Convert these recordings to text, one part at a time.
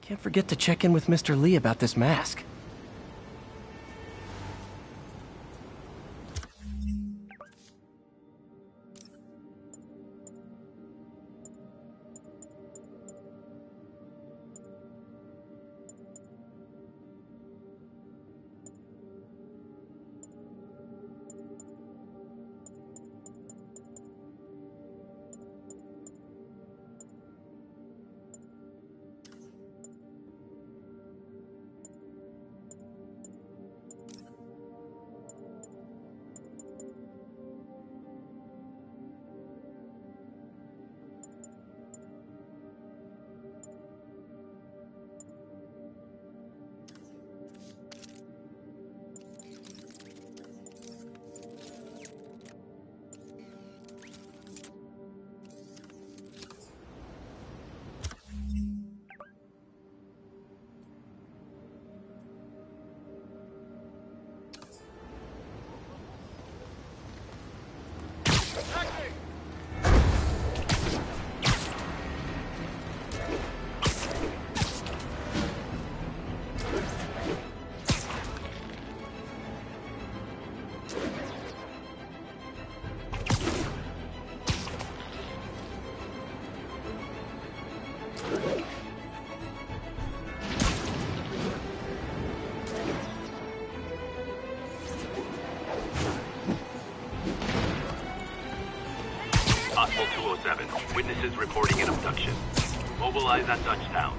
Can't forget to check in with Mr. Lee about this mask. Hostile 207. Witnesses reporting an abduction. Mobilize on Dutchtown.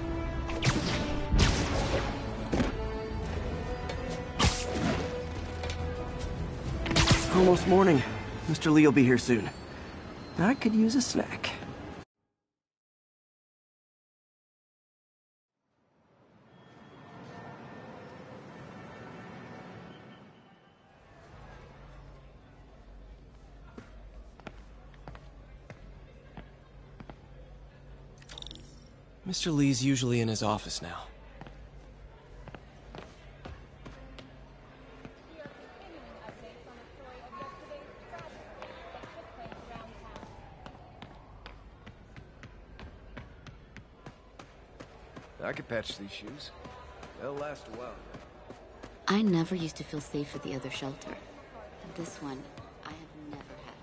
Almost morning. Mr. Lee will be here soon. I could use a snack. Mr. Lee's usually in his office now. I could patch these shoes. They'll last a while. I never used to feel safe at the other shelter. This one, I have never had.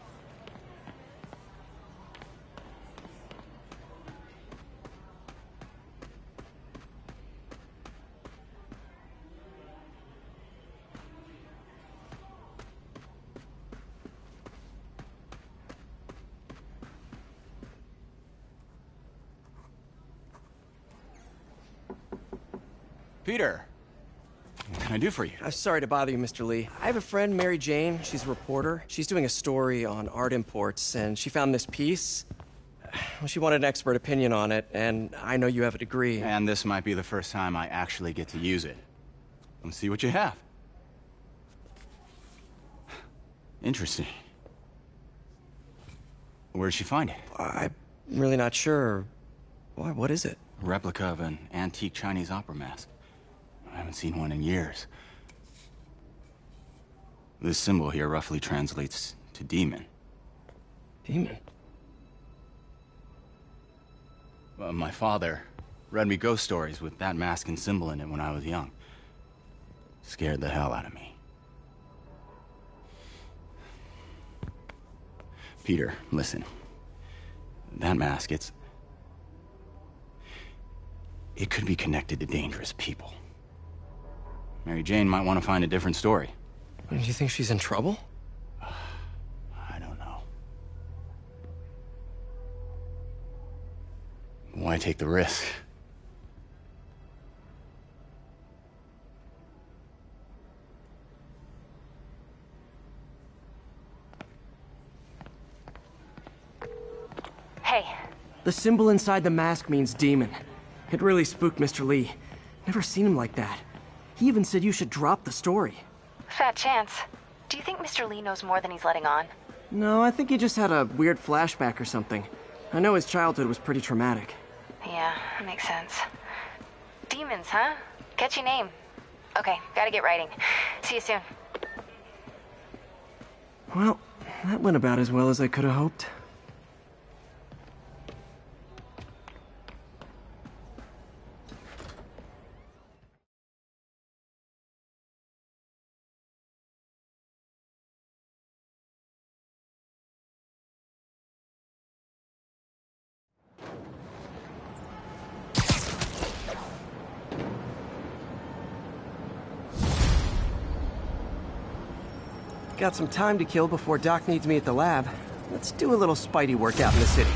Peter, what can I do for you? I'm sorry to bother you, Mr. Lee. I have a friend, Mary Jane. She's a reporter. She's doing a story on art imports, and she found this piece. Well, she wanted an expert opinion on it, and I know you have a degree. And this might be the first time I actually get to use it. Let's see what you have. Interesting. Where did she find it? I'm really not sure. Why, what is it? A replica of an antique Chinese opera mask. I haven't seen one in years. This symbol here roughly translates to demon. Demon? My father read me ghost stories with that mask and symbol in it when I was young. Scared the hell out of me. Peter, listen. That mask, it could be connected to dangerous people. Mary Jane might want to find a different story. Do you think she's in trouble? I don't know. Why take the risk? Hey. The symbol inside the mask means demon. It really spooked Mr. Lee. Never seen him like that. He even said you should drop the story. Fat chance. Do you think Mr. Lee knows more than he's letting on? No, I think he just had a weird flashback or something. I know his childhood was pretty traumatic. Yeah, that makes sense. Demons, huh? Catchy name. Okay, gotta get writing. See you soon. Well, that went about as well as I could have hoped. Got some time to kill before Doc needs me at the lab. Let's do a little Spidey workout in the city.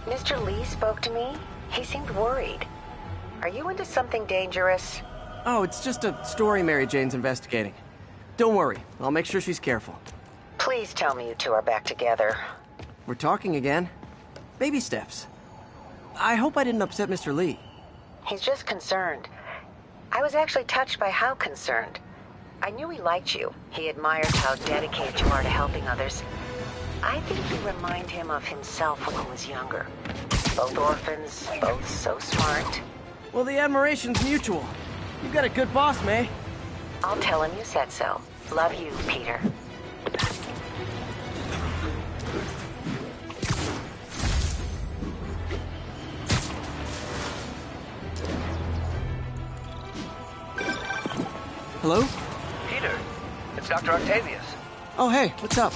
Mr. Lee spoke to me. He seemed worried. Are you into something dangerous? Oh, it's just a story Mary Jane's investigating. Don't worry, I'll make sure she's careful. Please tell me you two are back together. We're talking again. Baby steps. I hope I didn't upset Mr. Lee. He's just concerned. I was actually touched by how concerned. I knew he liked you. He admires how dedicated you are to helping others. I think you remind him of himself when he was younger. Both orphans, both so smart. Well, the admiration's mutual. You've got a good boss, May. I'll tell him you said so. Love you, Peter. Hello? Peter, it's Dr. Octavius. Oh, hey, what's up?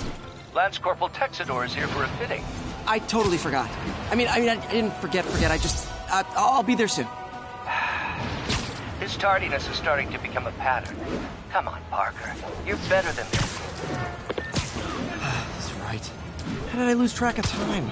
Lance Corporal Texador is here for a fitting. I totally forgot. I didn't forget. I'll be there soon. His tardiness is starting to become a pattern. Come on, Parker. You're better than this. That's right. How did I lose track of time?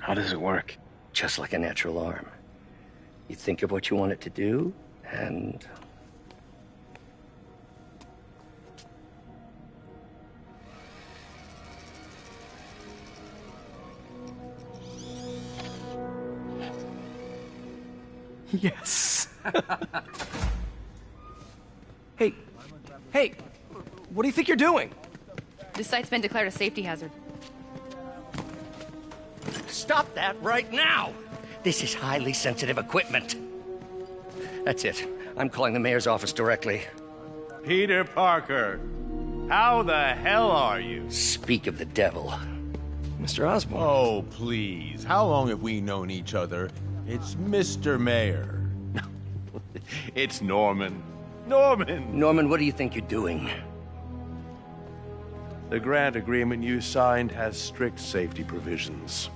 How does it work? Just like a natural arm. You think of what you want it to do, and... Yes. Hey, what do you think you're doing? This site's been declared a safety hazard. Stop that right now! This is highly sensitive equipment. That's it. I'm calling the mayor's office directly. Peter Parker, how the hell are you? Speak of the devil. Mr. Osborn. Oh, please. How long have we known each other? It's Mr. Mayor. It's Norman. Norman, what do you think you're doing? The grant agreement you signed has strict safety provisions.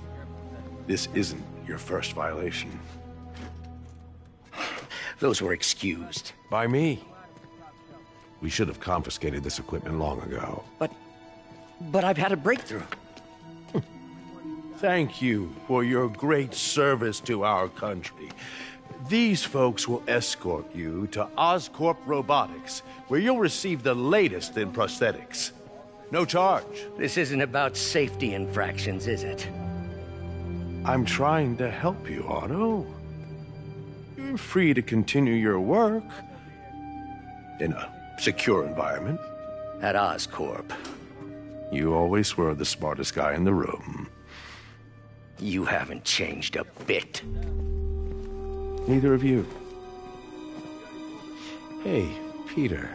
This isn't your first violation. Those were excused. By me. We should have confiscated this equipment long ago. But I've had a breakthrough. Thank you for your great service to our country. These folks will escort you to Oscorp Robotics, where you'll receive the latest in prosthetics. No charge. This isn't about safety infractions, is it? I'm trying to help you, Otto. You're free to continue your work in a secure environment. At Oscorp. You always were the smartest guy in the room. You haven't changed a bit. Neither of you. Hey, Peter.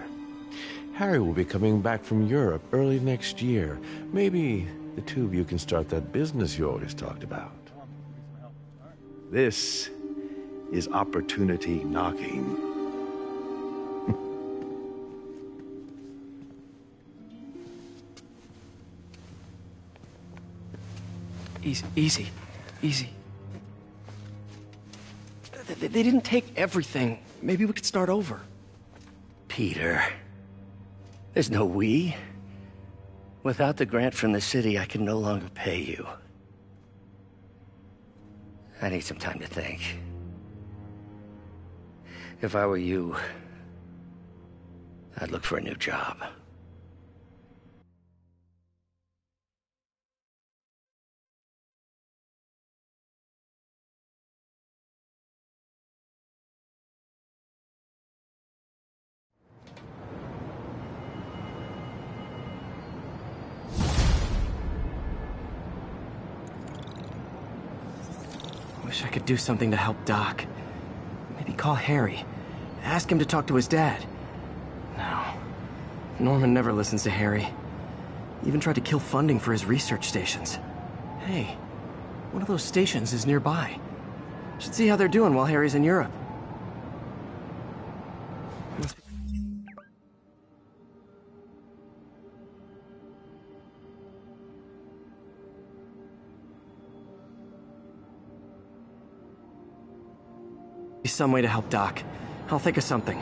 Harry will be coming back from Europe early next year. Maybe the two of you can start that business you always talked about. This is opportunity knocking. Easy. They didn't take everything. Maybe we could start over. Peter, there's no we. Without the grant from the city, I can no longer pay you. I need some time to think. If I were you, I'd look for a new job. Wish I could do something to help Doc. Maybe call Harry. Ask him to talk to his dad. No. Norman never listens to Harry. He even tried to kill funding for his research stations. Hey, one of those stations is nearby. Should see how they're doing while Harry's in Europe. Some way to help Doc. I'll think of something.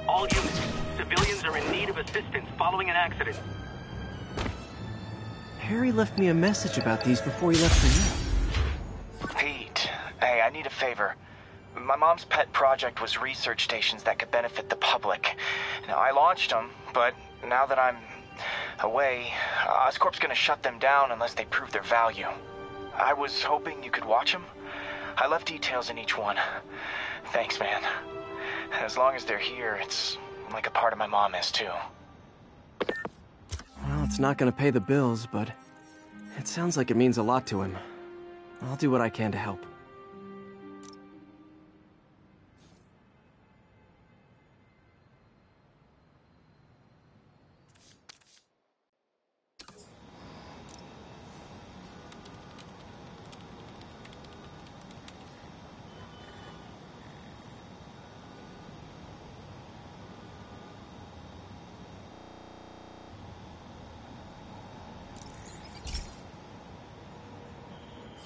All units, civilians are in need of assistance following an accident. Harry left me a message about these before he left for you. Pete, hey, I need a favor. My mom's pet project was research stations that could benefit the public. Now, I launched them, but now that I'm away, Oscorp's gonna shut them down unless they prove their value. I was hoping you could watch them. I left details in each one. Thanks, man. As long as they're here, it's like a part of my mom is, too. Well, it's not gonna pay the bills, but it sounds like it means a lot to him. I'll do what I can to help.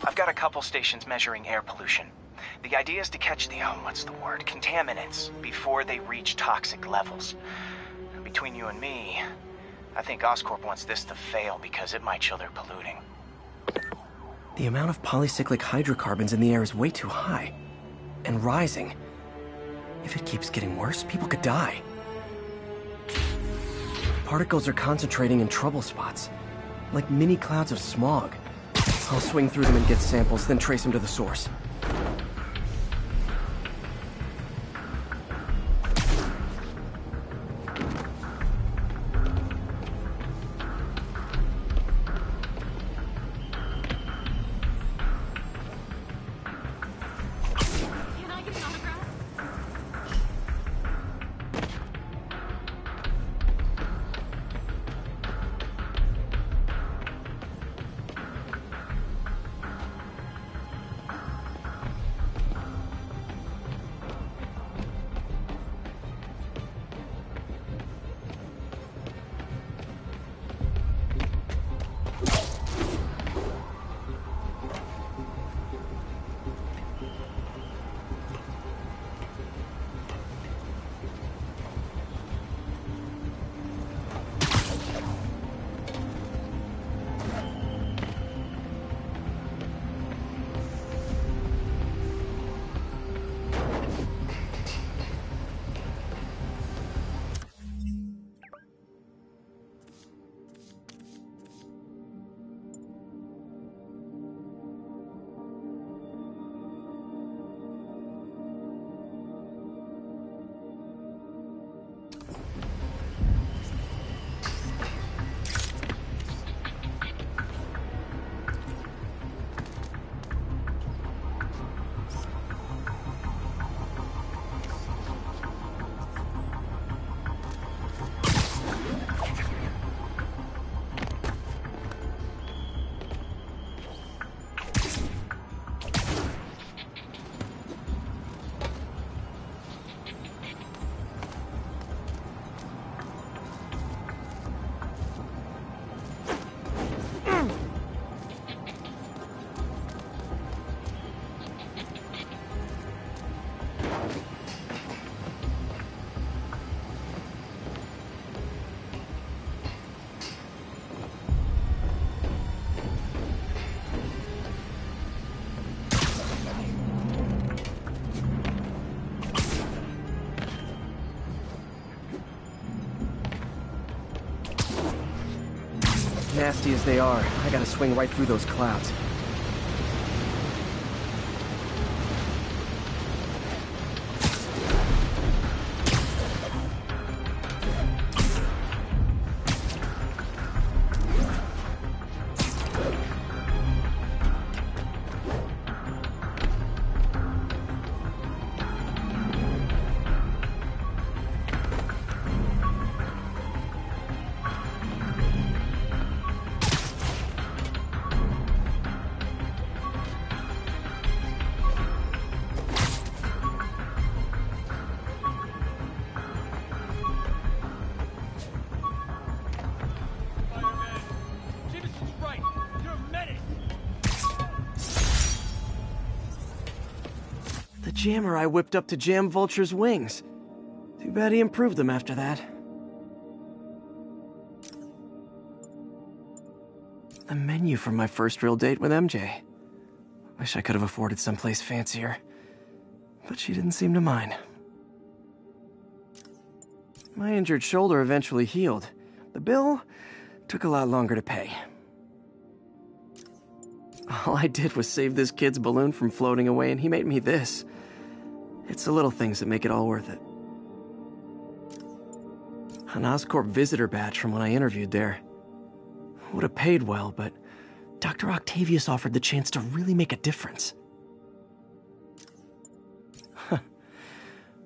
I've got a couple stations measuring air pollution. The idea is to catch the, what's the word, contaminants before they reach toxic levels. Between you and me, I think Oscorp wants this to fail because it might show they're polluting. The amount of polycyclic hydrocarbons in the air is way too high. And rising. If it keeps getting worse, people could die. Particles are concentrating in trouble spots, like mini clouds of smog. I'll swing through them and get samples, then trace them to the source. Nasty as they are, I gotta swing right through those clouds. Jammer I whipped up to jam Vulture's wings. Too bad he improved them after that. The menu from my first real date with MJ. Wish I could have afforded someplace fancier. But she didn't seem to mind. My injured shoulder eventually healed. The bill took a lot longer to pay. All I did was save this kid's balloon from floating away, and he made me this. It's the little things that make it all worth it. An Oscorp visitor badge from when I interviewed there. Would have paid well, but Dr. Octavius offered the chance to really make a difference.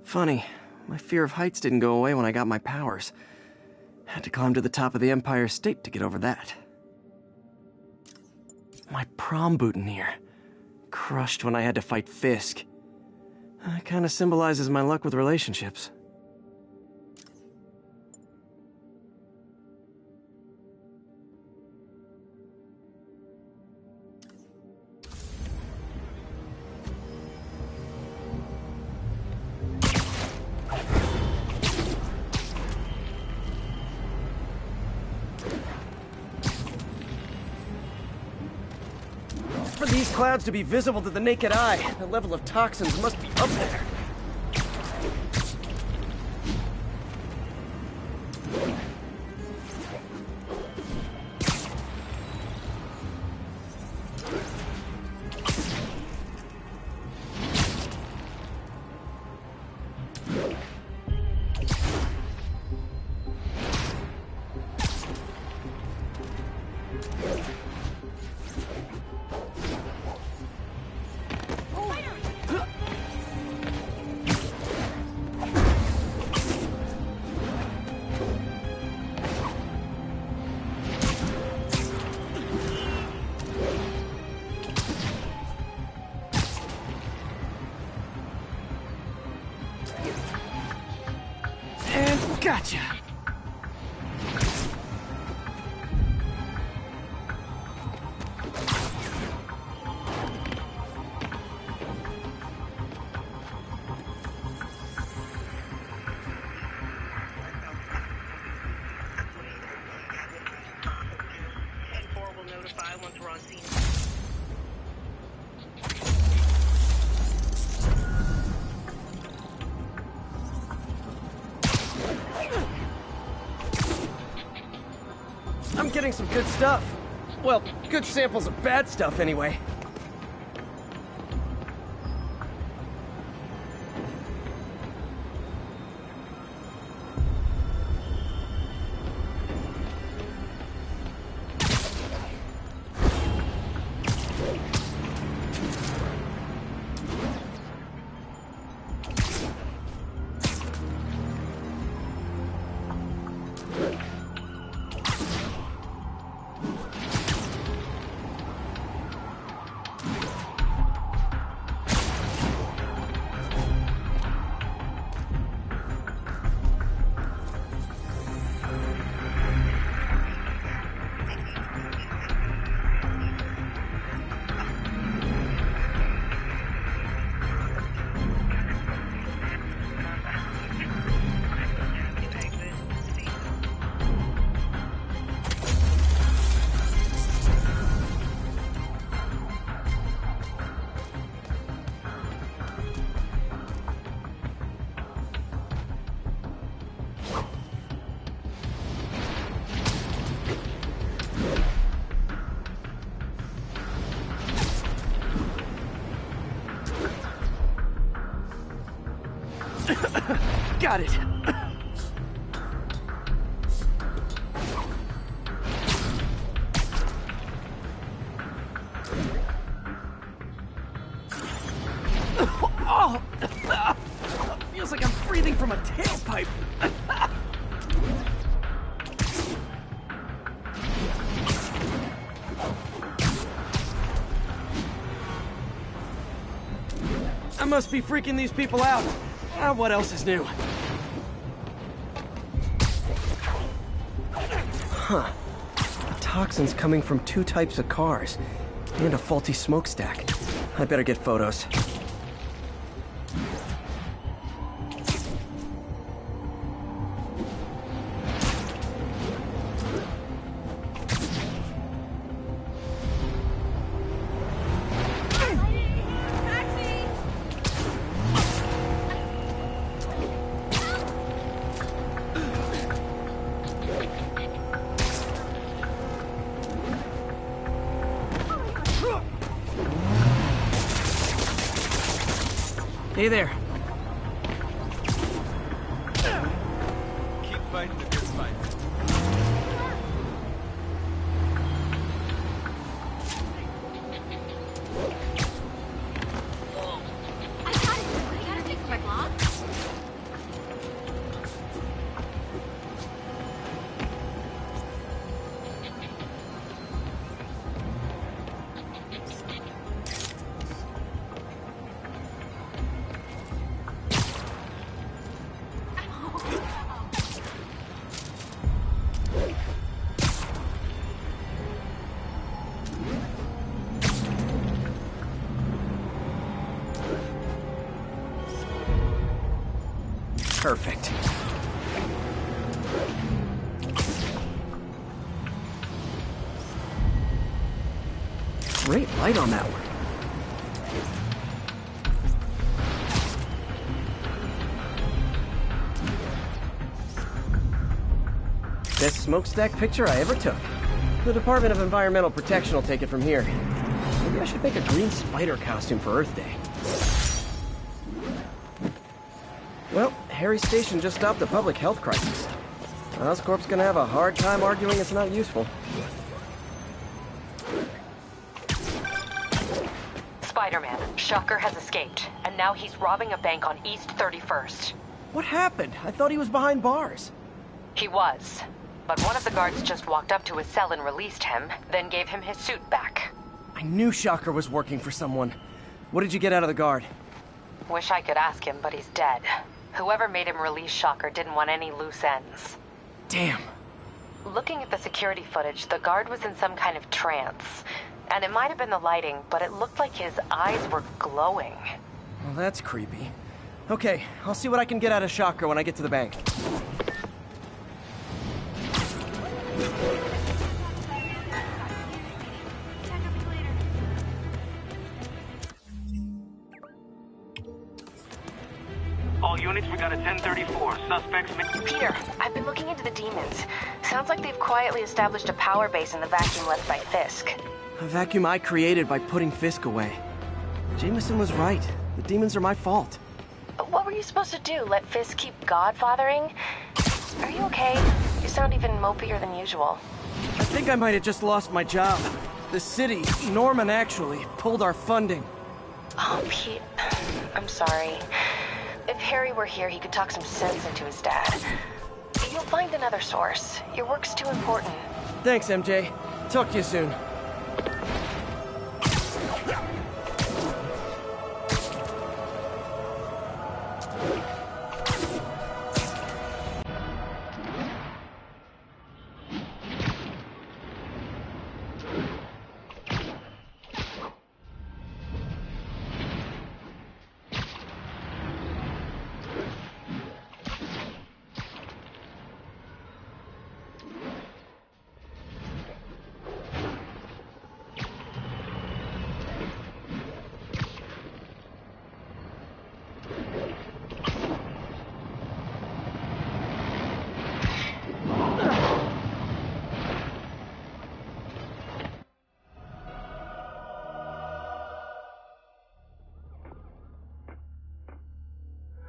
Funny, my fear of heights didn't go away when I got my powers. Had to climb to the top of the Empire State to get over that. My prom boutonniere. Crushed when I had to fight Fisk. It kind of symbolizes my luck with relationships. For these clouds to be visible to the naked eye, the level of toxins must be up there. Gotcha. Will notify once we're on scene. I'm getting some good stuff. Well, good samples of bad stuff, anyway. Got it. Oh, feels like I'm breathing from a tailpipe. I must be freaking these people out. What else is new? Huh. The toxins coming from 2 types of cars. And a faulty smokestack. I better get photos. Hey there. Keep fighting the good fight. I gotta take my block. Perfect. Great light on that one. Best smokestack picture I ever took. The Department of Environmental Protection will take it from here. Maybe I should make a green spider costume for Earth Day. Well, Harry's station just stopped the public health crisis. Oscorp's gonna have a hard time arguing it's not useful. Spider-Man, Shocker has escaped, and now he's robbing a bank on East 31st. What happened? I thought he was behind bars. He was. But one of the guards just walked up to his cell and released him, then gave him his suit back. I knew Shocker was working for someone. What did you get out of the guard? Wish I could ask him, but he's dead. Whoever made him release Shocker didn't want any loose ends. Damn. Looking at the security footage, the guard was in some kind of trance. And it might have been the lighting, but it looked like his eyes were glowing. Well, that's creepy. Okay, I'll see what I can get out of Shocker when I get to the bank. All units, we got a 1034. Suspects... Peter, I've been looking into the demons. Sounds like they've quietly established a power base in the vacuum left by Fisk. A vacuum I created by putting Fisk away. Jameson was right. The demons are my fault. What were you supposed to do? Let Fisk keep godfathering? Are you okay? You sound even mopier than usual. I think I might have just lost my job. The city, Norman actually, pulled our funding. Oh, Pete. I'm sorry. If Harry were here, he could talk some sense into his dad. You'll find another source. Your work's too important. Thanks, MJ. Talk to you soon.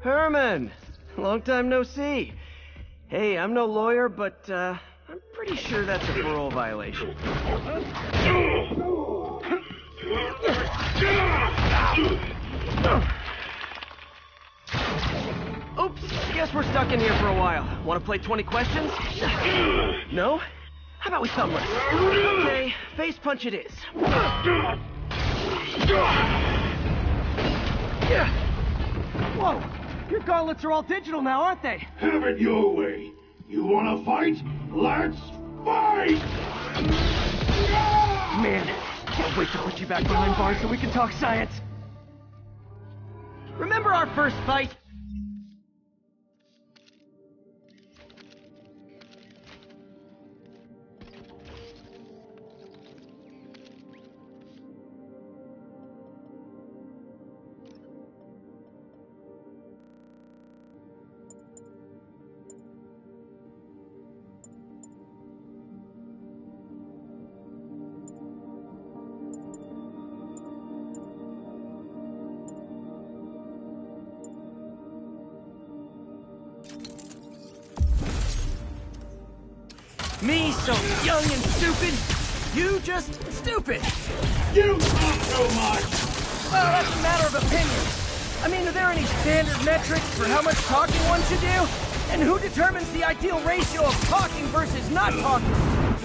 Herman! Long time no see. Hey, I'm no lawyer, but, I'm pretty sure that's a parole violation. Oops, guess we're stuck in here for a while. Want to play 20 questions? No? How about we thumb wrestle? Okay, face punch it is. Whoa! Your gauntlets are all digital now, aren't they? Have it your way. You wanna fight? Let's fight! Man, can't wait to put you back behind bars so we can talk science. Remember our first fight? Me so young and stupid, you just stupid. You talk too much. Well, that's a matter of opinion. I mean, are there any standard metrics for how much talking one should do? And who determines the ideal ratio of talking versus not talking?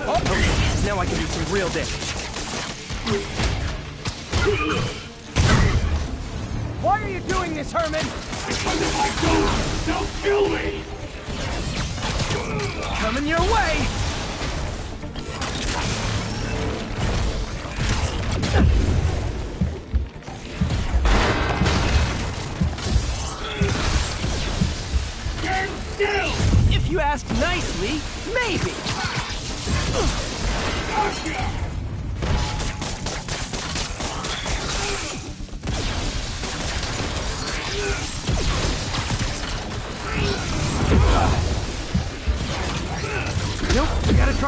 Oh, okay, now I can do some real damage. Why are you doing this, Herman? Because if I don't, they'll kill me. Coming your way. If you ask nicely, maybe. Gotcha.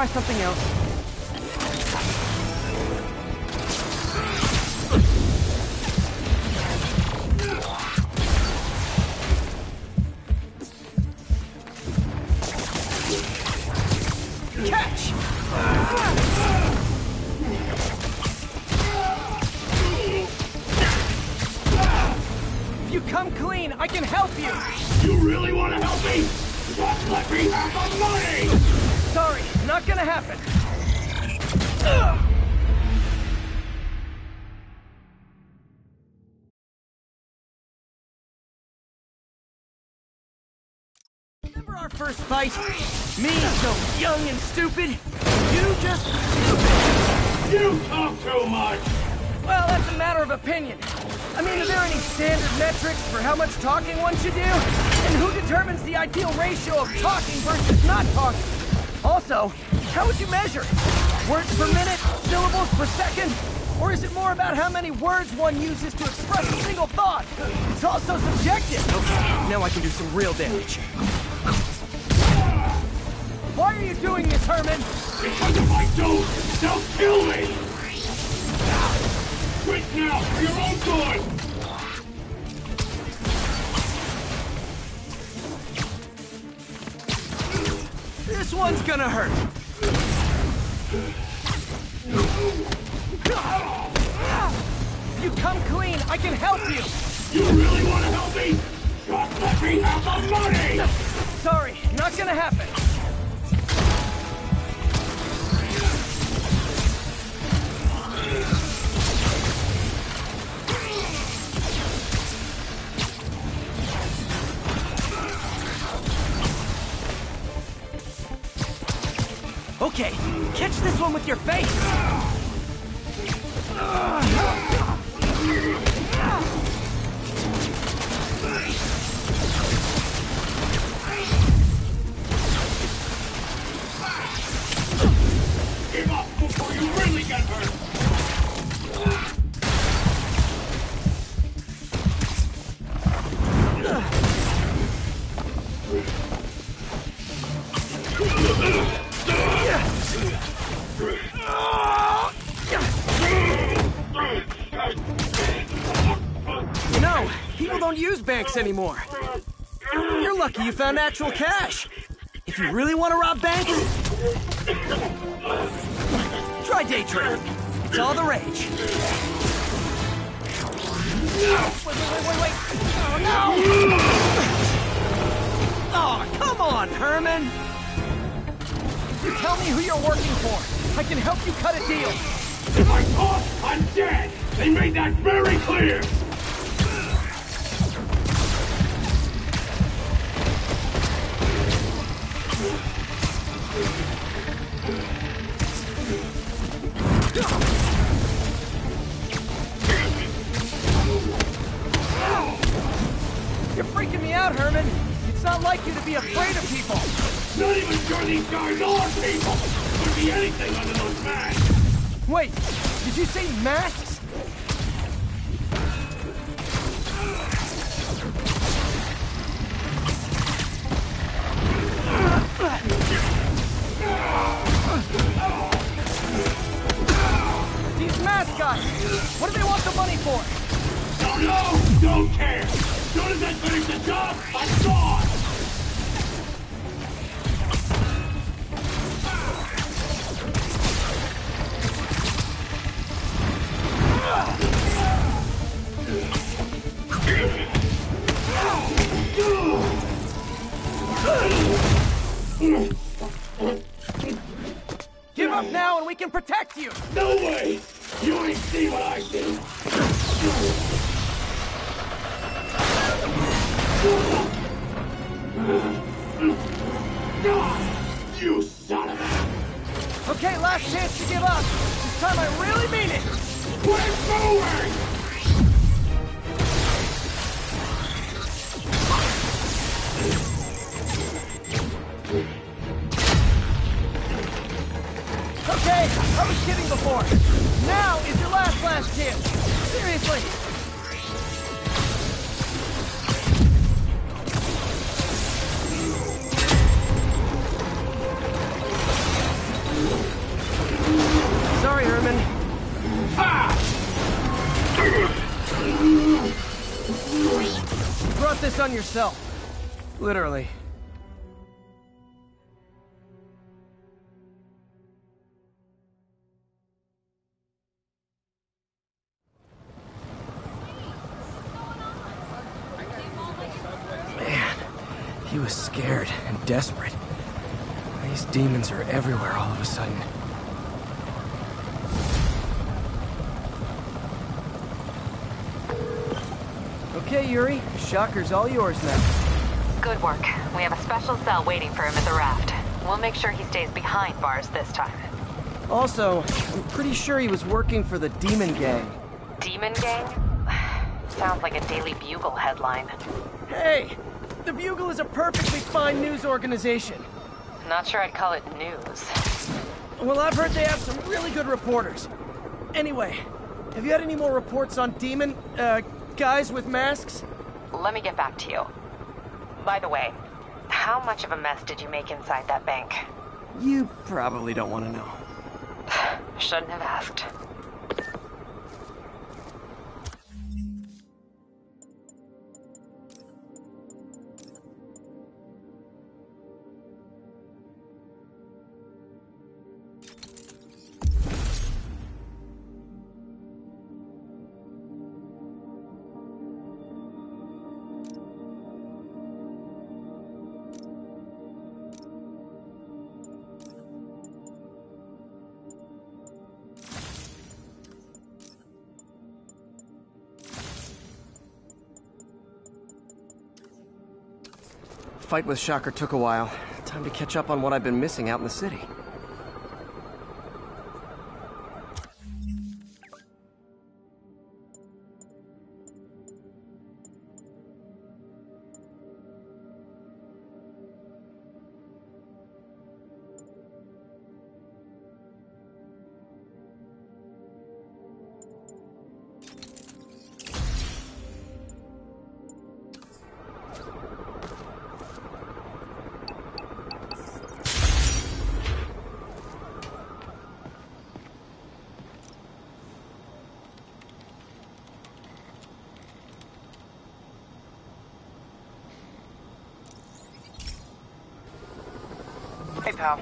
try something else. Catch! If you come clean, I can help you! You really want to help me? Just let me have the money! Sorry, not gonna happen. Remember our first fight? Me, so young and stupid. You just stupid. You talk too much! Well, that's a matter of opinion. I mean, are there any standard metrics for how much talking one should do? And who determines the ideal ratio of talking versus not talking? Also, how would you measure it? Words per minute? Syllables per second? Or is it more about how many words one uses to express a single thought? It's also subjective. Okay, now I can do some real damage. Why are you doing this, Herman? Because if I don't, they'll kill me! Quit now, for your own good! This one's gonna hurt. If you come clean, I can help you! You really want to help me? Just let me have the money! Sorry, not gonna happen. Okay, catch this one with your face! Give up before you really get hurt! No, people don't use banks anymore. You're lucky you found actual cash. If you really want to rob banks, try day trading. It's all the rage. Wait. Oh, no! Oh, come on, Herman! You tell me who you're working for. I can help you cut a deal. If I talk, I'm dead! They made that very clear! You're freaking me out, Herman. It's not like you to be afraid of people. Not even sure these guys are people! Could be anything under those masks! Wait, did you say masks? These mask guys, what do they want the money for? Don't know! Don't care! As soon as I finish the job, I'm gone! Give up now and we can protect you! No way! You ain't see what I see! You son of a... Okay, last chance to give up. This time I really mean it! We're moving! Okay, I was kidding before. Now is your last chance. Seriously. brought this on yourself. Literally. Man, he was scared and desperate. These demons are everywhere all of a sudden. Okay, Yuri. Shocker's all yours now. Good work. We have a special cell waiting for him at the raft. We'll make sure he stays behind bars this time. Also, I'm pretty sure he was working for the Demon Gang. Demon Gang? Sounds like a Daily Bugle headline. Hey! The Bugle is a perfectly fine news organization. Not sure I'd call it news. Well, I've heard they have some really good reporters. Anyway, have you had any more reports on demon, guys with masks? Let me get back to you. By the way, how much of a mess did you make inside that bank? You probably don't want to know. Shouldn't have asked. Fight with Shocker took a while. Time to catch up on what I've been missing out in the city. Hey, pal.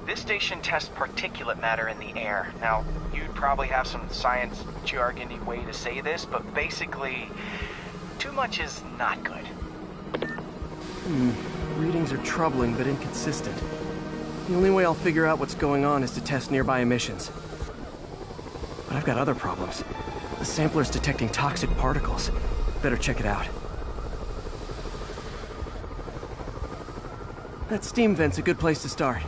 This station tests particulate matter in the air. Now, you'd probably have some science jargony way to say this, but basically, too much is not good. Readings are troubling but inconsistent. The only way I'll figure out what's going on is to test nearby emissions. But I've got other problems. The sampler's detecting toxic particles. Better check it out. That steam vent's a good place to start.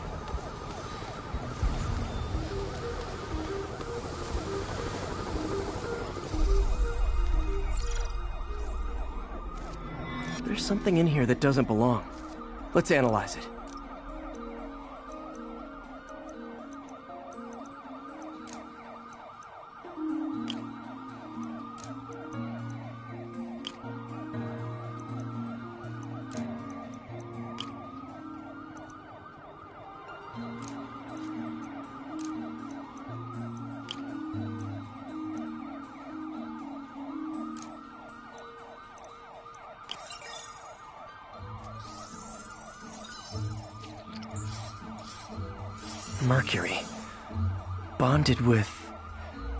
There's something in here that doesn't belong. Let's analyze it. Mercury. Bonded with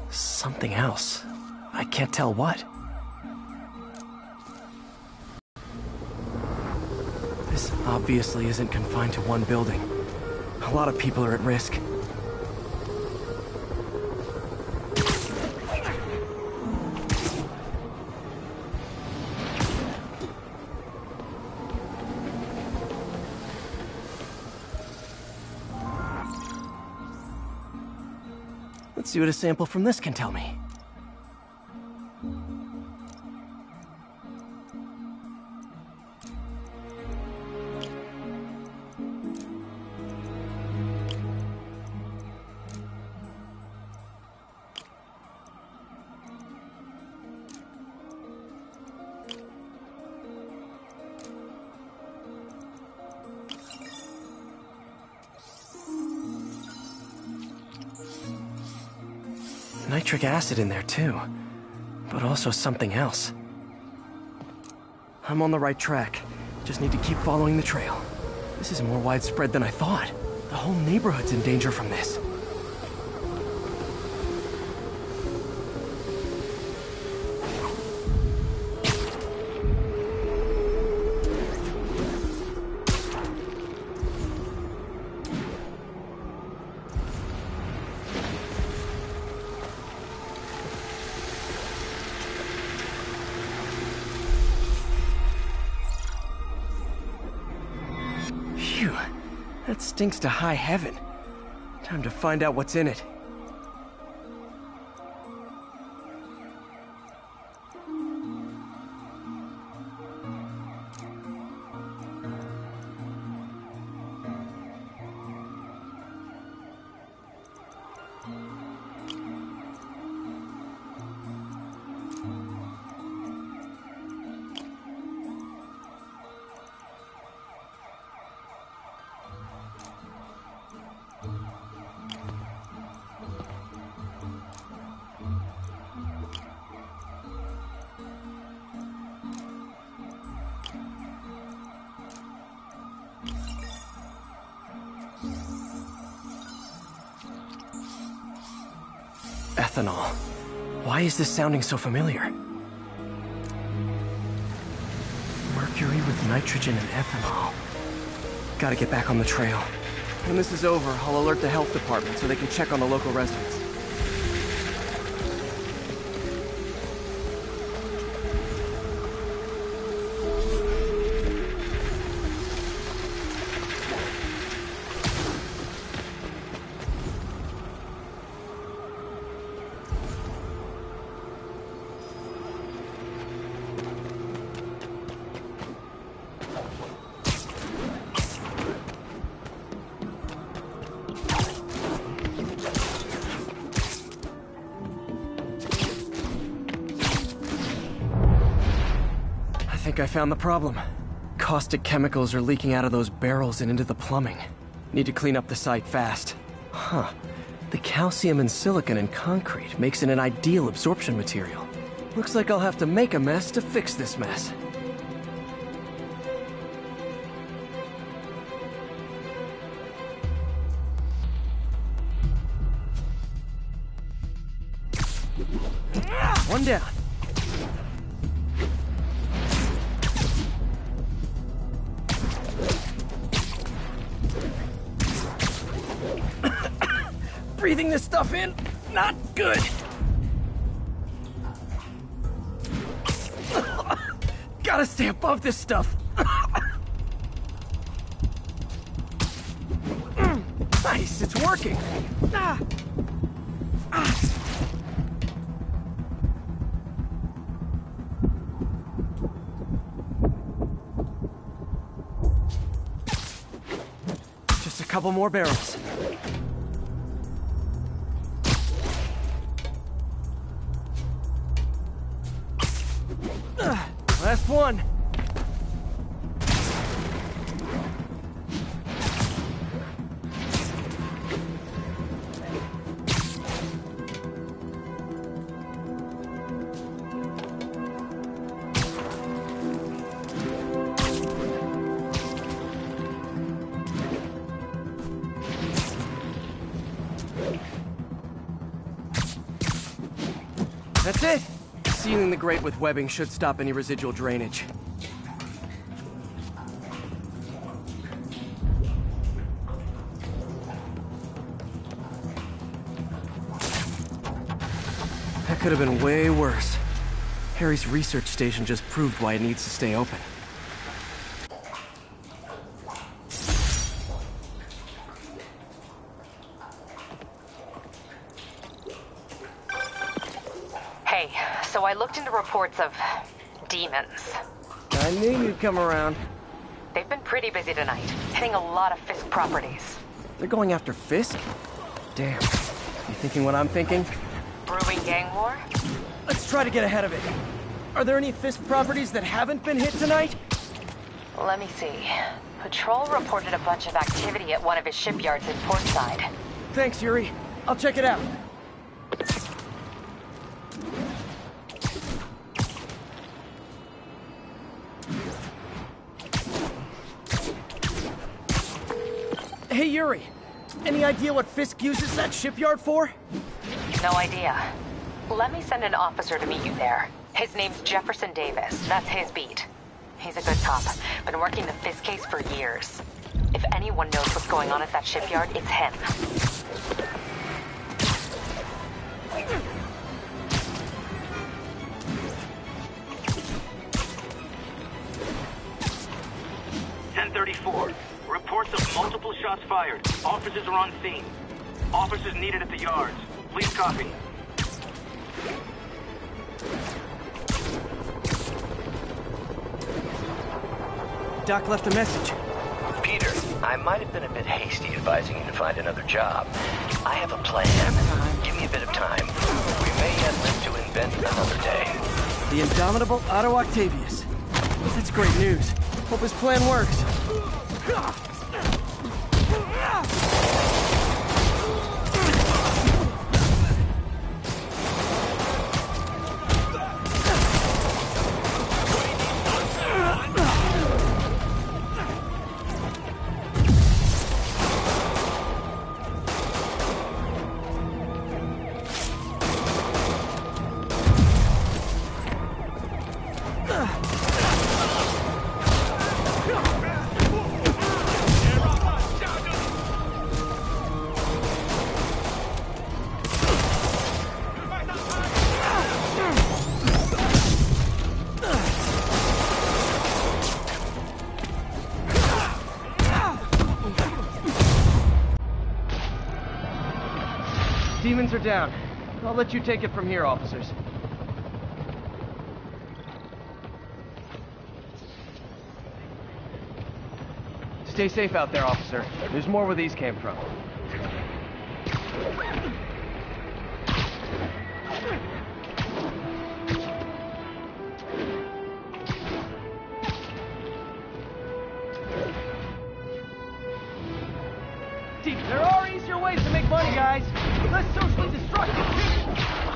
something else. I can't tell what. This obviously isn't confined to one building. A lot of people are at risk. Let's see what a sample from this can tell me. Nitric acid in there too, but also something else. I'm on the right track. Just need to keep following the trail. This is more widespread than I thought. The whole neighborhood's in danger from this. Phew, that stinks to high heaven. Time to find out what's in it. Ethanol. Why is this sounding so familiar? Mercury with nitrogen and ethanol. Gotta get back on the trail. When this is over, I'll alert the health department so they can check on the local residents. I think I found the problem. Caustic chemicals are leaking out of those barrels and into the plumbing. Need to clean up the site fast. Huh. The calcium and silicon in concrete makes it an ideal absorption material. Looks like I'll have to make a mess to fix this mess. One down. Breathing this stuff in, not good. Gotta stay above this stuff. Nice, it's working. Just a couple more barrels. Last one. That's it. Sealing the grate with webbing should stop any residual drainage. That could have been way worse. Harry's research station just proved why it needs to stay open. Hey, so I looked into reports of demons. I knew you'd come around. They've been pretty busy tonight, hitting a lot of Fisk properties. They're going after Fisk? Damn. You thinking what I'm thinking? Brewing gang war? Let's try to get ahead of it. Are there any Fisk properties that haven't been hit tonight? Let me see. Patrol reported a bunch of activity at one of his shipyards in Portside. Thanks, Yuri. I'll check it out. Hey, Yuri. Any idea what Fisk uses that shipyard for? No idea. Let me send an officer to meet you there. His name's Jefferson Davis. That's his beat. He's a good cop. Been working the Fisk case for years. If anyone knows what's going on at that shipyard, it's him. Reports of multiple shots fired. Officers are on scene. Officers needed at the yards. Please copy. Doc left a message. Peter, I might have been a bit hasty advising you to find another job. I have a plan. Give me a bit of time. We may yet live to invent another day. The indomitable Otto Octavius. That's great news. Hope his plan works. Demons are down. I'll let you take it from here, officers. Stay safe out there, officer. There's more where these came from. There are easier ways to make money, guys. Less socially destructive.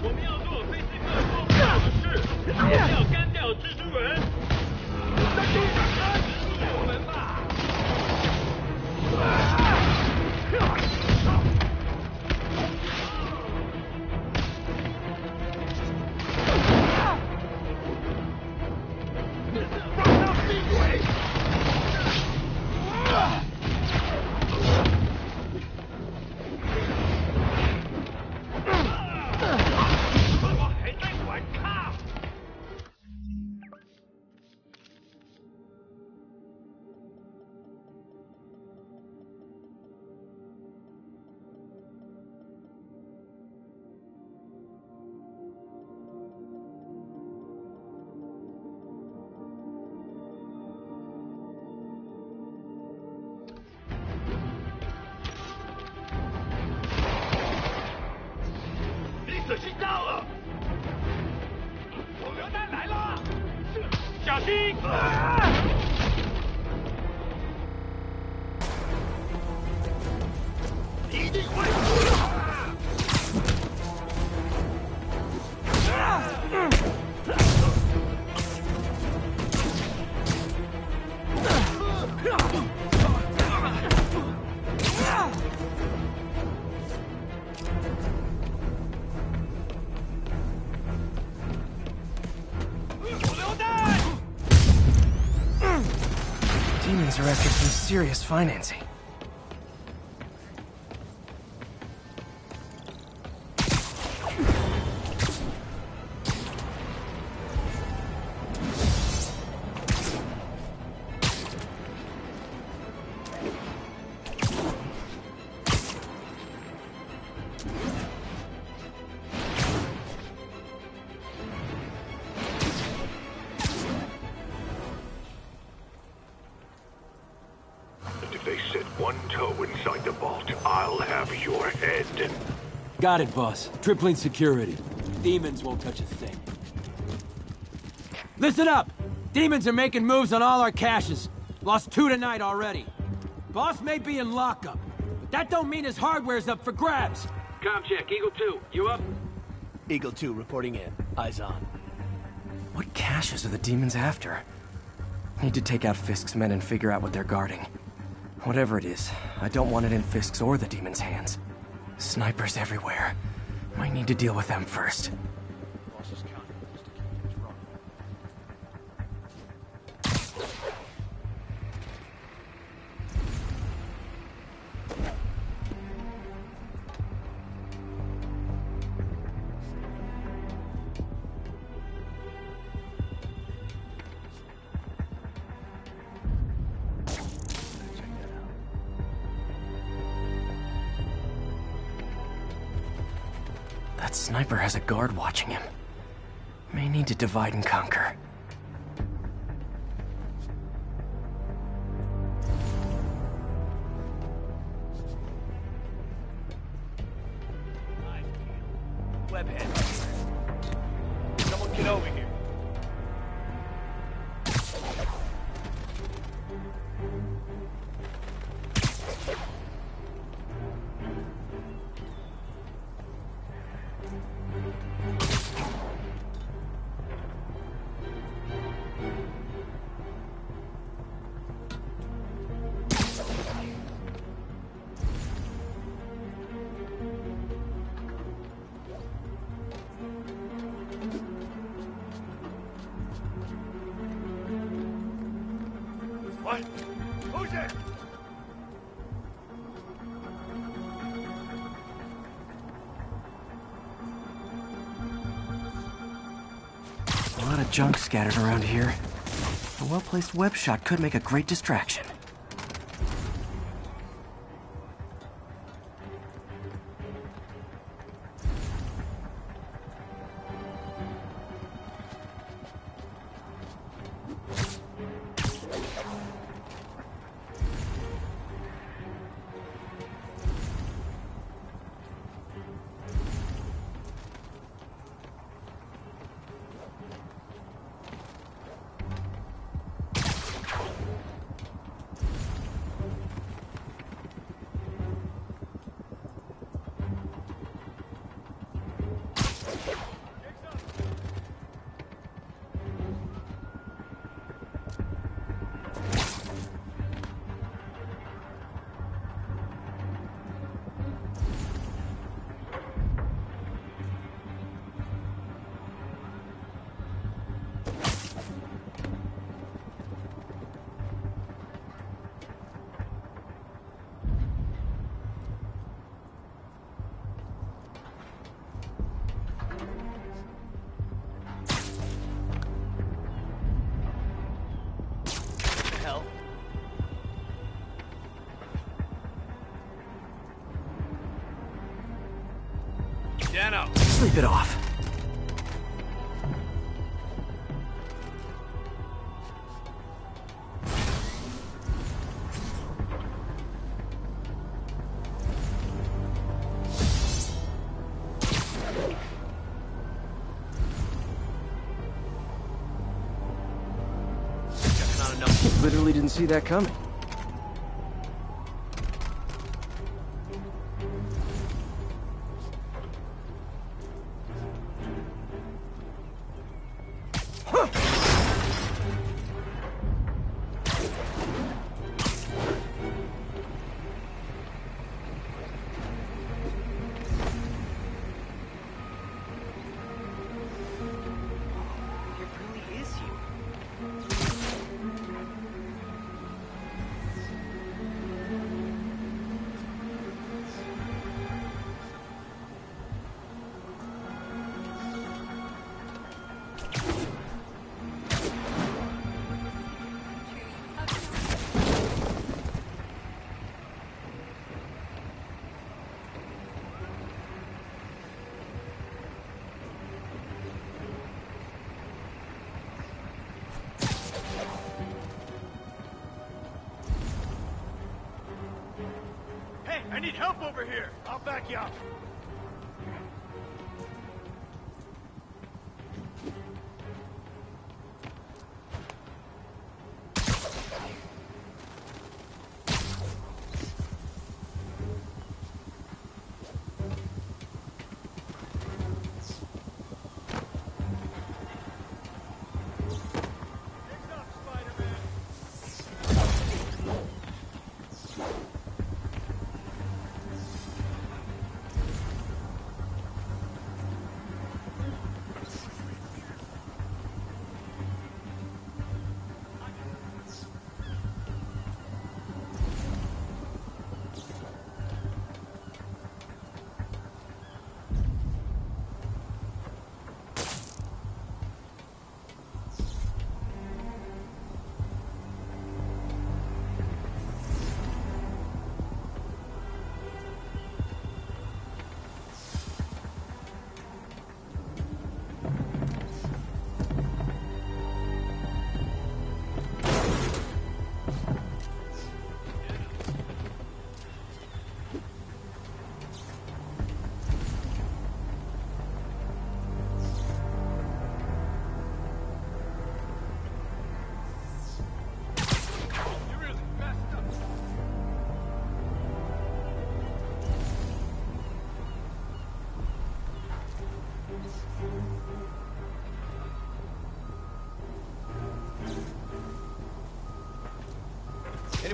我们要做非自个做不了的事，我们要干掉蜘蛛人。在地上杀蜘蛛我们吧！放上闭嘴！ 死心到了！手榴弹来了，小心！一定会死的！Demons are after some serious financing. Got it, boss. Tripling security. Demons won't touch a thing. Listen up! Demons are making moves on all our caches. Lost 2 tonight already. Boss may be in lockup, but that don't mean his hardware's up for grabs. Com check, Eagle 2, you up? Eagle 2 reporting in. Eyes on. What caches are the demons after? Need to take out Fisk's men and figure out what they're guarding. Whatever it is, I don't want it in Fisk's or the demon's hands. Snipers everywhere. Might need to deal with them first. That sniper has a guard watching him. May need to divide and conquer. Webhead. Someone get over here. What? Who's there? A lot of junk scattered around here. A well-placed web shot could make a great distraction. Sleep it off. Literally didn't see that coming. I need help over here. I'll back you up.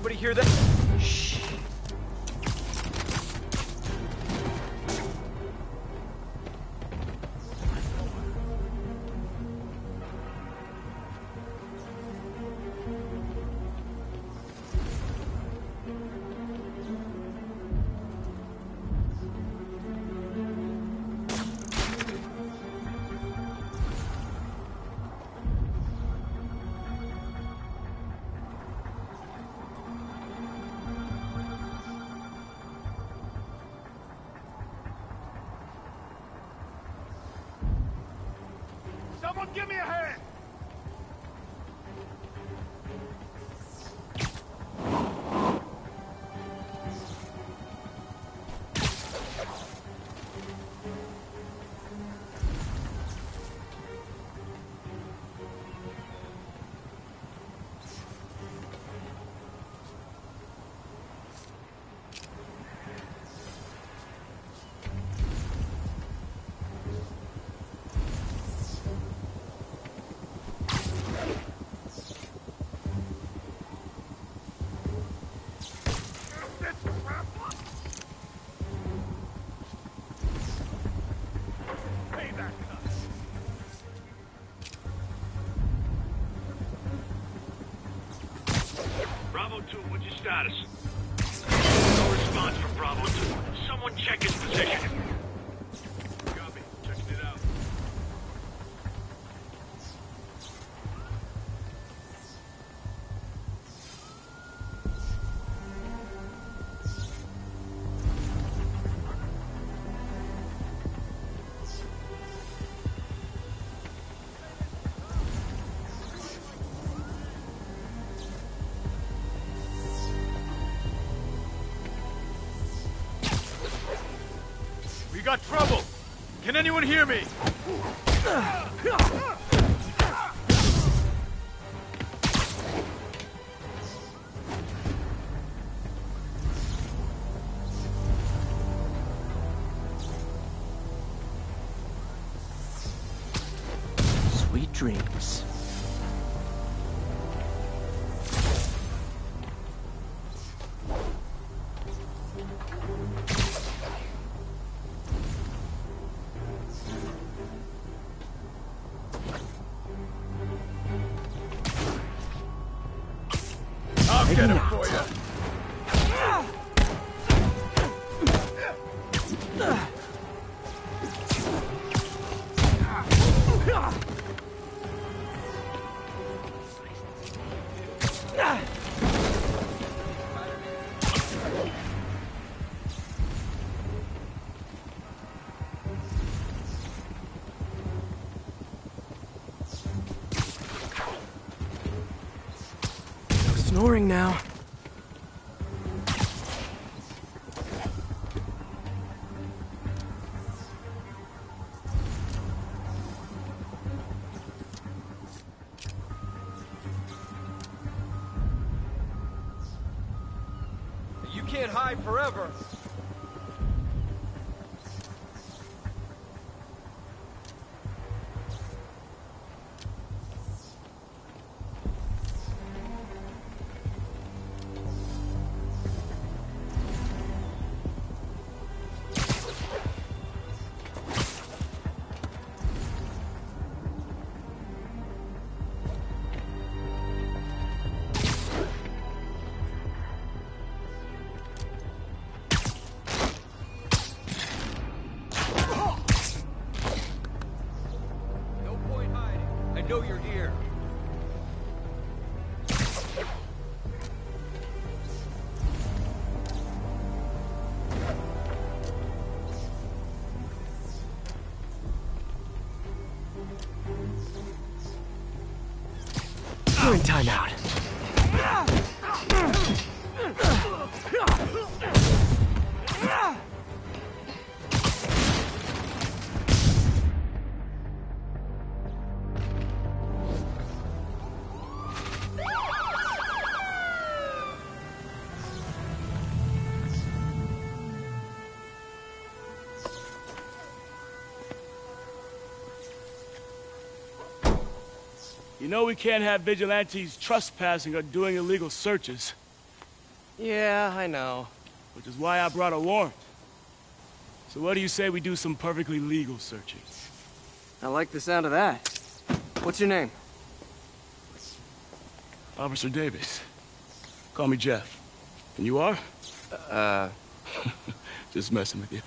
Anybody hear that? Shh. Someone give me a hand! Bravo 2, what's your status? No response from Bravo 2. Someone check his position. Copy. Checking it out. We got trouble! Can anyone hear me? Sweet dreams. I'll get him for you. Snoring now. You can't hide forever. I know you're here. You're in timeout. You know we can't have vigilantes trespassing or doing illegal searches. Yeah, I know. Which is why I brought a warrant. So what do you say we do some perfectly legal searching? I like the sound of that. What's your name? Officer Davis. Call me Jeff. And you are? Just messing with you.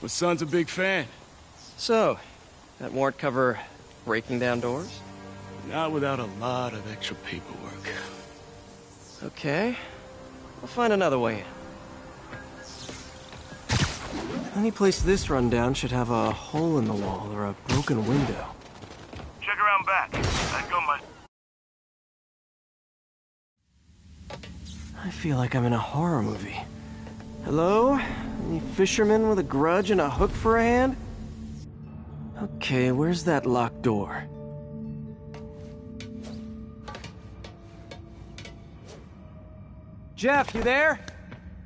My son's a big fan. So, that warrant cover breaking down doors? Not without a lot of extra paperwork. Okay. I'll find another way in. Any place this rundown should have a hole in the wall or a broken window. Check around back. I'd go my... I feel like I'm in a horror movie. Hello? Any fisherman with a grudge and a hook for a hand? Okay, where's that locked door? Jeff, you there?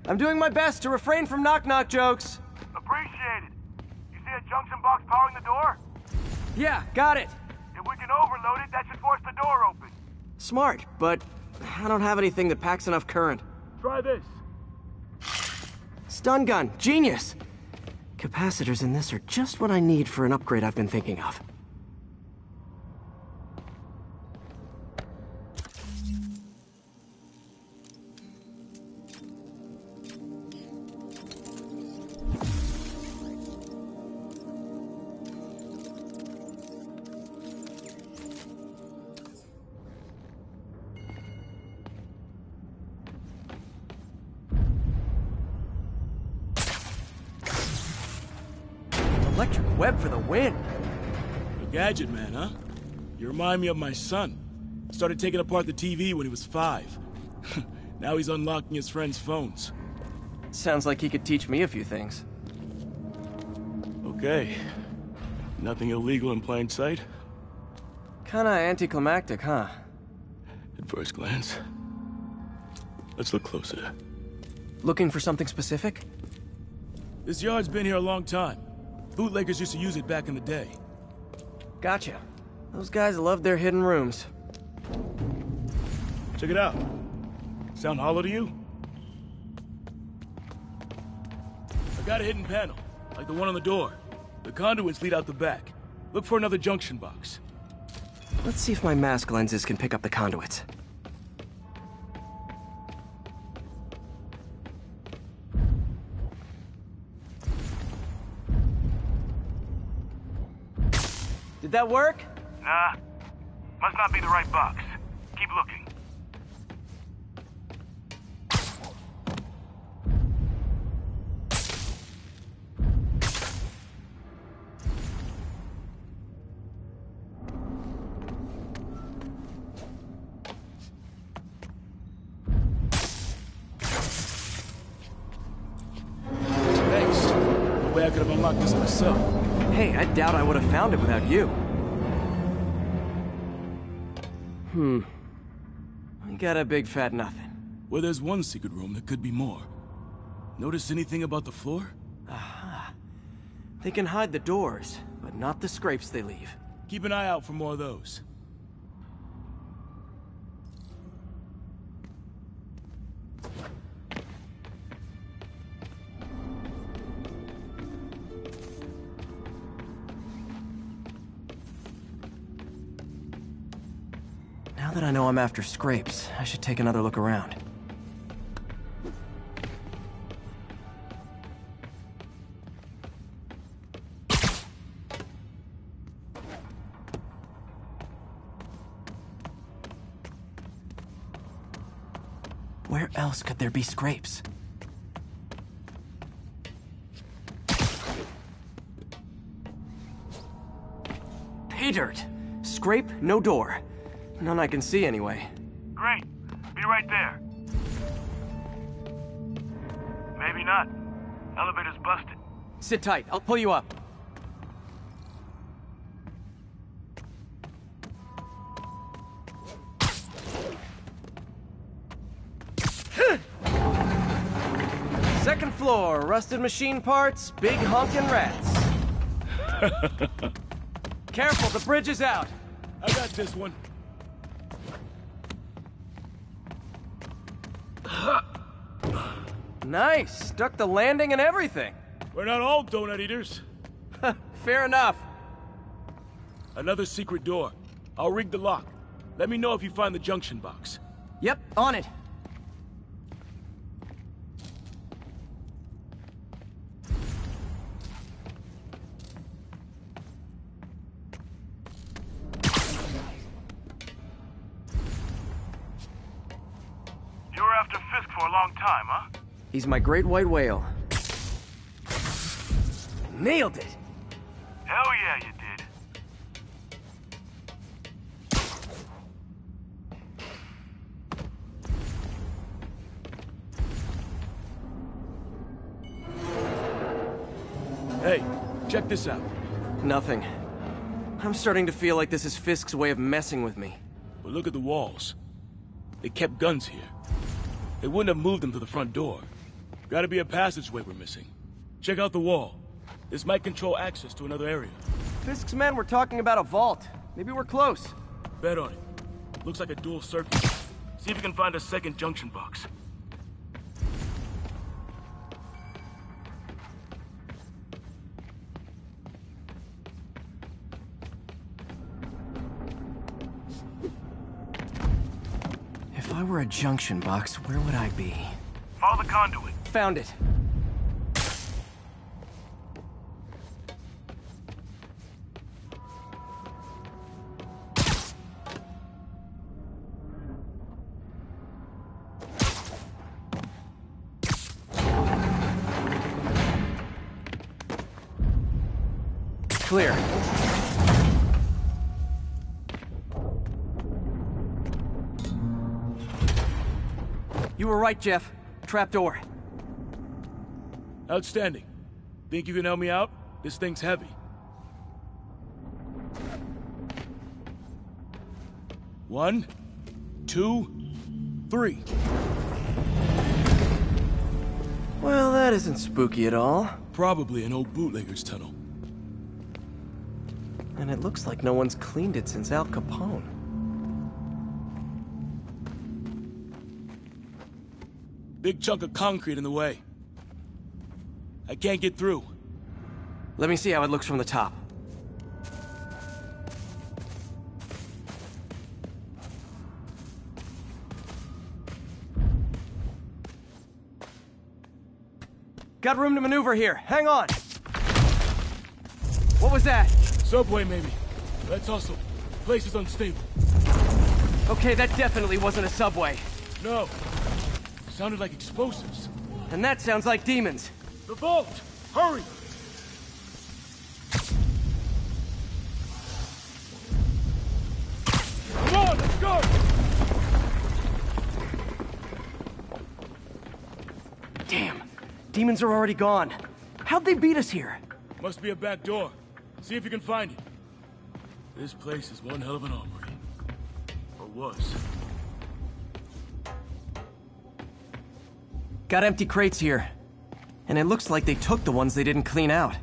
I'm doing my best to refrain from knock-knock jokes. Appreciate it. You see a junction box powering the door? Yeah, got it. If we can overload it, that should force the door open. Smart, but I don't have anything that packs enough current. Try this. Stun gun, genius! Capacitors in this are just what I need for an upgrade I've been thinking of. Electric web for the win. A gadget man, huh? You remind me of my son. Started taking apart the TV when he was 5. Now he's unlocking his friends' phones. Sounds like he could teach me a few things. Okay. Nothing illegal in plain sight? Kinda anticlimactic, huh? At first glance. Let's look closer. Looking for something specific? This yard's been here a long time. Bootleggers used to use it back in the day. Gotcha. Those guys love their hidden rooms. Check it out. Sound hollow to you? I got a hidden panel, like the one on the door. The conduits lead out the back. Look for another junction box. Let's see if my mask lenses can pick up the conduits. Did that work? Nah. Must not be the right box. Keep looking. Thanks. No way I could have unlocked this myself. Hey, I doubt I would have found it without you. I got a big fat nothing. Well, there's one secret room that could be more. Notice anything about the floor? Aha. They can hide the doors, but not the scrapes they leave. Keep an eye out for more of those. Now that I know I'm after scrapes, I should take another look around. Where else could there be scrapes? Pay dirt! Scrape, no door. None I can see anyway. Great. Be right there. Maybe not. Elevator's busted. Sit tight. I'll pull you up. Second floor, rusted machine parts, big honkin' rats. Careful, the bridge is out. I got this one. Nice! Stuck the landing and everything! We're not all donut eaters. Fair enough. Another secret door. I'll rig the lock. Let me know if you find the junction box. Yep, on it. You were after Fisk for a long time, huh? He's my great white whale. Nailed it! Hell yeah, you did. Hey, check this out. Nothing. I'm starting to feel like this is Fisk's way of messing with me. But look at the walls. They kept guns here. They wouldn't have moved them to the front door. Gotta be a passageway we're missing. Check out the wall. This might control access to another area. Fisk's men were talking about a vault. Maybe we're close. Bet on it. Looks like a dual circuit. See if you can find a second junction box. If I were a junction box, where would I be? Follow the conduit. Found it. Clear. You were right, Jeff. Trapdoor. Outstanding. Think you can help me out? This thing's heavy. One, two, three. Well, that isn't spooky at all. Probably an old bootlegger's tunnel. And it looks like no one's cleaned it since Al Capone. Big chunk of concrete in the way. I can't get through. Let me see how it looks from the top. Got room to maneuver here. Hang on. What was that? Subway, maybe. Let's hustle. Place is unstable. Okay, that definitely wasn't a subway. No. Sounded like explosives. And that sounds like demons. The vault! Hurry! Come on, let's go! Damn. Demons are already gone. How'd they beat us here? Must be a back door. See if you can find it. This place is one hell of an armory. Or was. Got empty crates here. And it looks like they took the ones they didn't clean out.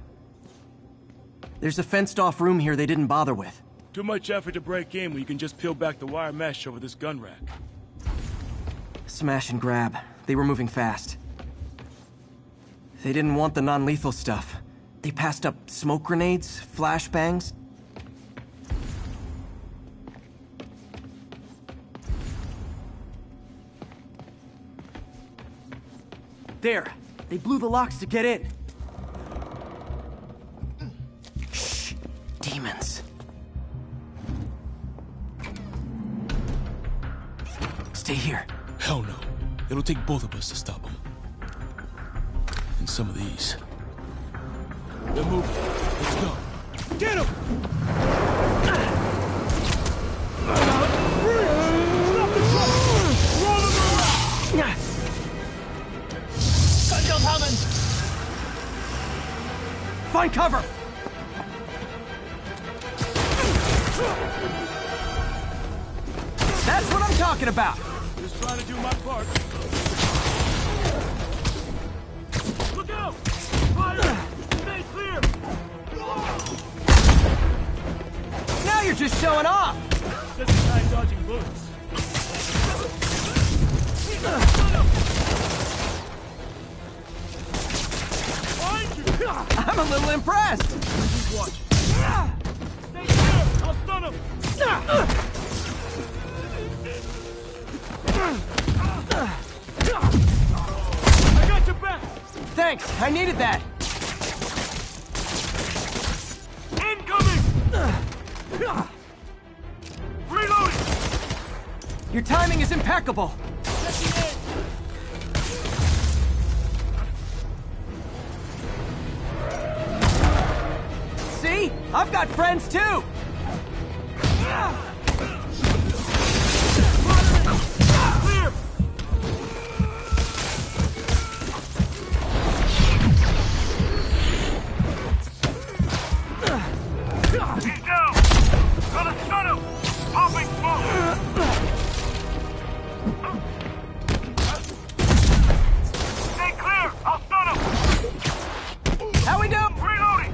There's a fenced-off room here they didn't bother with. Too much effort to break in when you can just peel back the wire mesh over this gun rack. Smash and grab. They were moving fast. They didn't want the non-lethal stuff. They passed up smoke grenades, flashbangs. There! They blew the locks to get in. Shh! Demons. Stay here. Hell no. It'll take both of us to stop them. And some of these. They're moving. Let's go. Get him! Stop the truck! Roll them around! Find cover! That's what I'm talking about! Just trying to do my part. Look out! Fire! Stay clear! Now you're just showing off! Just a guy dodging bullets. I'm a little impressed! Just watch. Stay clear! I'll stun him! I got your back! Thanks, I needed that! Incoming! Reloading! Your timing is impeccable! See? I've got friends too! Clear! He's down! Gonna stun him! Popping smoke! Stay clear! I'll stun him! How we do? Reloading!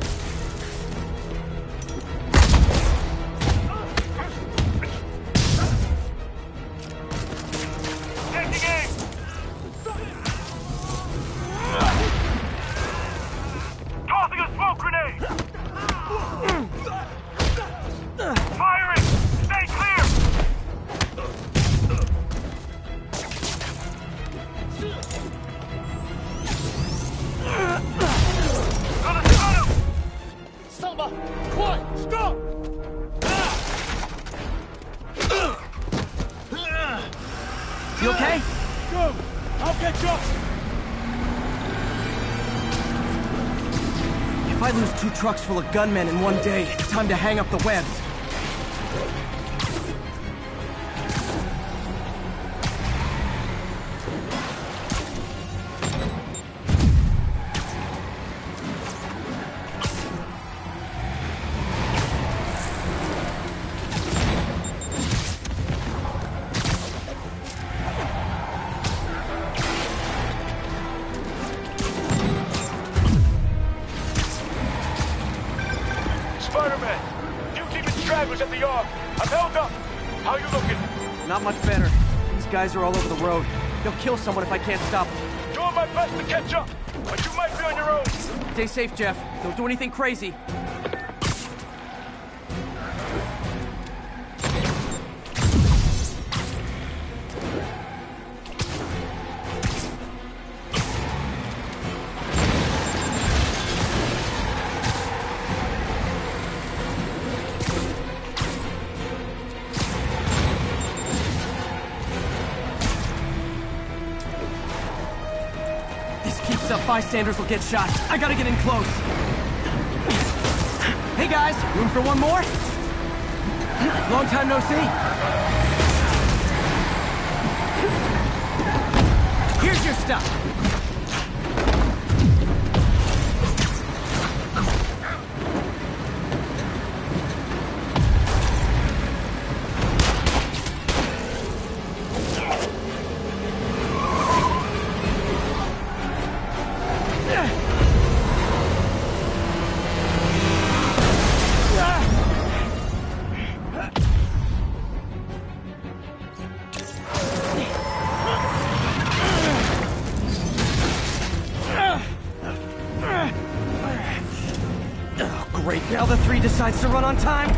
Taking aim! Tossing a smoke grenade! Firing! Stay clear! Gonna stun him! Samba! Quiet! Stop! You okay? Go! I'll catch up! If I lose 2 trucks full of gunmen in one day, it's time to hang up the webs. Spider-Man! New team and stragglers at the yard! I'm held up! How you looking? Not much better. These guys are all over the road. They'll kill someone if I can't stop them. Doing my best to catch up, but you might be on your own. Stay safe, Jeff. Don't do anything crazy. Bystanders will get shot. I gotta get in close. Hey guys, room for one more? Long time no see. Here's your stuff. Great, now the 3 decides to run on time.